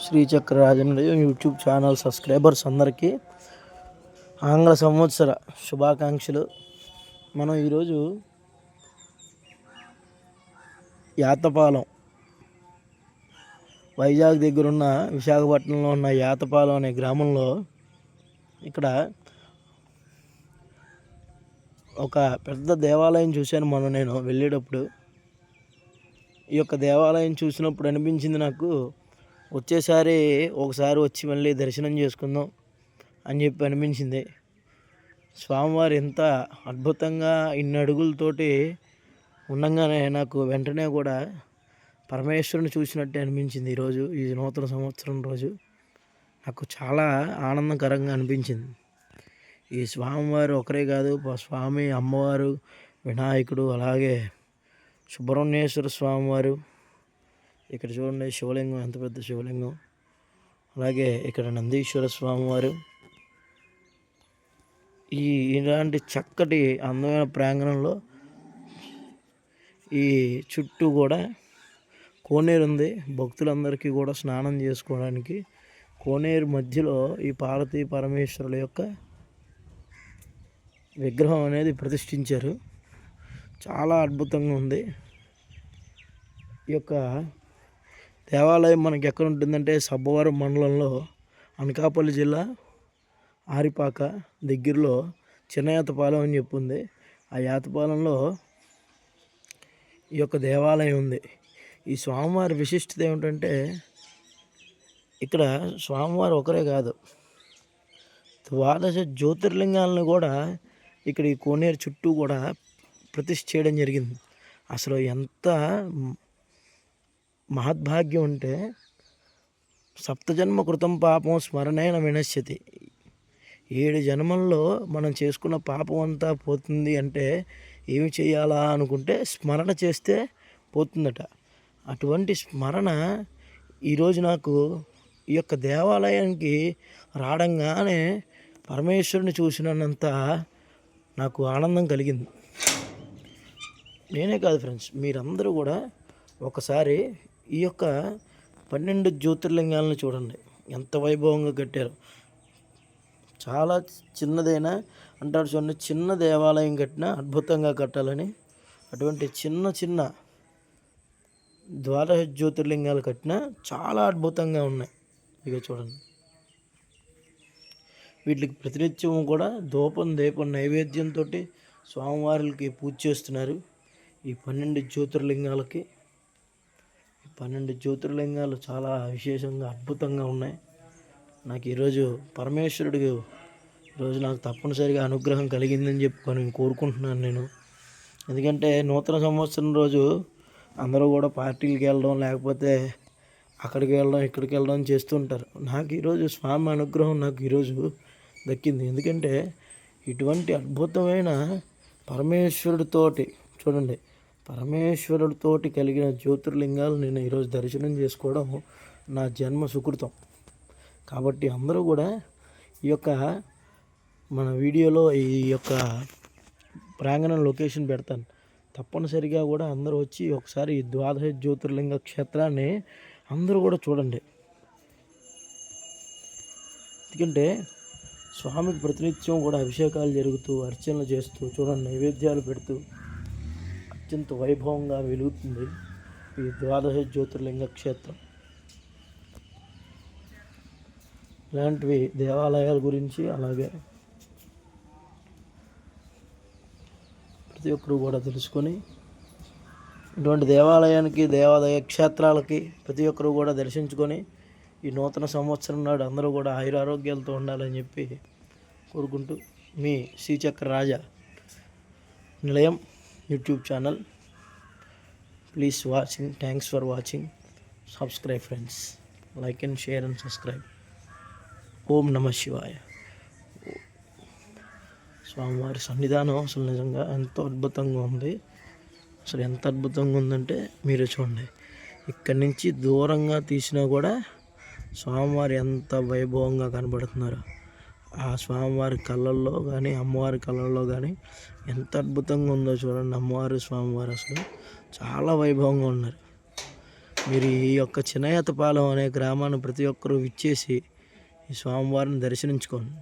శ్రీచక్ర Rajendra YouTube channel subscribers అందరికీ ఆంగ్ల సంవత్సర శుభాకాంక్షలు. మనం ఈరోజు యాతపాలెం, వైజాగ్ దగ్గర ఉన్న విశాఖపట్నంలో ఉన్న యాతపాలెం అనే గ్రామంలో ఇక్కడ ఒక పెద్ద దేవాలయం చూశాను నేను వెళ్ళేటప్పుడు. ఈ యొక్క దేవాలయం చూసినప్పుడు అనిపించింది నాకు, వచ్చేసారి ఒకసారి వచ్చి మళ్ళీ దర్శనం చేసుకుందాం అని చెప్పి అనిపించింది. స్వామివారు ఎంత అద్భుతంగా ఇన్ని అడుగులతోటి ఉండగానే నాకు వెంటనే కూడా పరమేశ్వరుని చూసినట్టే అనిపించింది. ఈరోజు ఈ నూతన సంవత్సరం రోజు నాకు చాలా ఆనందకరంగా అనిపించింది. ఈ స్వామివారు ఒకరే కాదు, స్వామి, అమ్మవారు, వినాయకుడు, అలాగే సుబ్రహ్మణ్యేశ్వర స్వామివారు, ఇక్కడ చూడండి శివలింగం, ఎంత పెద్ద శివలింగం, అలాగే ఇక్కడ నందీశ్వర స్వామివారు. ఇలాంటి చక్కటి అందమైన ప్రాంగణంలో ఈ చుట్టూ కూడా కోనేరు ఉంది. భక్తులందరికీ కూడా స్నానం చేసుకోవడానికి కోనేరు మధ్యలో ఈ పార్వతీ పరమేశ్వరుల యొక్క విగ్రహం అనేది ప్రతిష్ఠించారు. చాలా అద్భుతంగా ఉంది. ఈ యొక్క దేవాలయం మనకి ఎక్కడ ఉంటుందంటే సబ్బవరం మండలంలో, అనకాపల్లి జిల్లా, ఆరిపాక దగ్గరలో చిన్న యాతపాలెం అని చెప్పి ఉంది. ఆ యాతపాలెంలో ఈ యొక్క దేవాలయం ఉంది. ఈ స్వామివారి విశిష్టత ఏమిటంటే, ఇక్కడ స్వామివారు ఒకరే కాదు, ద్వాదశ జ్యోతిర్లింగాలను కూడా ఇక్కడ ఈ కోనేరు చుట్టూ కూడా ప్రతిష్ఠ చేయడం జరిగింది. అసలు ఎంత మహద్భాగ్యం అంటే, సప్తజన్మ కృతం పాపం స్మరణేన వినశ్యతి. 7 జన్మల్లో మనం చేసుకున్న పాపం అంతా పోతుంది అంటే ఏమి చేయాలా అనుకుంటే స్మరణ చేస్తే పోతుందట. అటువంటి స్మరణ ఈరోజు నాకు ఈ యొక్క దేవాలయానికి రావడంగానే పరమేశ్వరుని చూసినంత నాకు ఆనందం కలిగింది. నేనే కాదు ఫ్రెండ్స్, మీరందరూ కూడా ఒకసారి ఈ యొక్క 12 జ్యోతిర్లింగాలను చూడండి, ఎంత వైభవంగా కట్టారు. చాలా చిన్నదైనా అంటారు చూడండి, చిన్న దేవాలయం కట్టినా అద్భుతంగా కట్టాలని. అటువంటి చిన్న చిన్న ద్వాదశ జ్యోతిర్లింగాలు కట్టినా చాలా అద్భుతంగా ఉన్నాయి. ఇక చూడండి, వీటికి ప్రతినిత్యం కూడా ధూపం దీపం నైవేద్యంతో స్వామివారికి పూజ చేస్తున్నారు. ఈ 12 జ్యోతిర్లింగాలకి, ఈ 12 జ్యోతిర్లింగాలు చాలా విశేషంగా అద్భుతంగా ఉన్నాయి. నాకు ఈరోజు పరమేశ్వరుడికి ఈరోజు నాకు తప్పనిసరిగా అనుగ్రహం కలిగిందని చెప్పి కోరుకుంటున్నాను నేను. ఎందుకంటే నూతన సంవత్సరం రోజు అందరూ కూడా పార్టీలకు వెళ్ళడం, లేకపోతే అక్కడికి వెళ్ళడం, ఇక్కడికి వెళ్ళడం చేస్తుంటారు. నాకు ఈరోజు స్వామి అనుగ్రహం నాకు ఈరోజు దక్కింది. ఎందుకంటే ఇటువంటి అద్భుతమైన పరమేశ్వరుడితోటి చూడండి, పరమేశ్వరుడితోటి కలిగిన జ్యోతిర్లింగాలు నేను ఈరోజు దర్శనం చేసుకోవడం నా జన్మ సుకృతం. కాబట్టి అందరూ కూడా ఈ యొక్క మన వీడియోలో ఈ యొక్క ప్రాంగణం లొకేషన్ పెడతాను, తప్పనిసరిగా కూడా అందరూ వచ్చి ఒకసారి ఈ ద్వాదశ జ్యోతిర్లింగ క్షేత్రాన్ని అందరూ కూడా చూడండి. ఎందుకంటే స్వామికి ప్రతినిత్యం కూడా అభిషేకాలు జరుగుతూ, అర్చనలు చేస్తూ చూడండి, నైవేద్యాలు పెడుతూ అత్యంత వైభవంగా వెలుగుతుంది ఈ ద్వాదశ జ్యోతిర్లింగ క్షేత్రం. ఇలాంటివి దేవాలయాల గురించి అలాగే ప్రతి ఒక్కరు కూడా తెలుసుకొని, ఇటువంటి దేవాలయానికి, దేవాలయ క్షేత్రాలకి ప్రతి ఒక్కరు కూడా దర్శించుకొని ఈ నూతన సంవత్సరం నాడు అందరూ కూడా ఆయురారోగ్యాలతో ఉండాలని చెప్పి కోరుకుంటూ, మీ Srichakra Raja Nilayam YouTube channel. Please watching, thanks for watching. Subscribe friends, like and share and subscribe. ఓం నమ శివాయ. స్వామివారి సన్నిధానం అసలు నిజంగా ఎంతో అద్భుతంగా ఉంది. అసలు ఎంత అద్భుతంగా ఉందంటే మీరు చూడండి, ఇక్కడి నుంచి దూరంగా తీసినా కూడా స్వామివారు ఎంత వైభవంగా కనబడుతున్నారు. ఆ స్వామివారి కళ్ళల్లో కానీ, అమ్మవారి కళ్ళల్లో కానీ ఎంత అద్భుతంగా ఉందో చూడండి. అమ్మవారు, స్వామివారు అసలు చాలా వైభవంగా ఉన్నారు. మీరు ఈ యొక్క చిన్నయతపాలెం అనే గ్రామాన్ని ప్రతి ఒక్కరూ విచ్చేసి ఈ స్వామివారిని దర్శించుకోండి.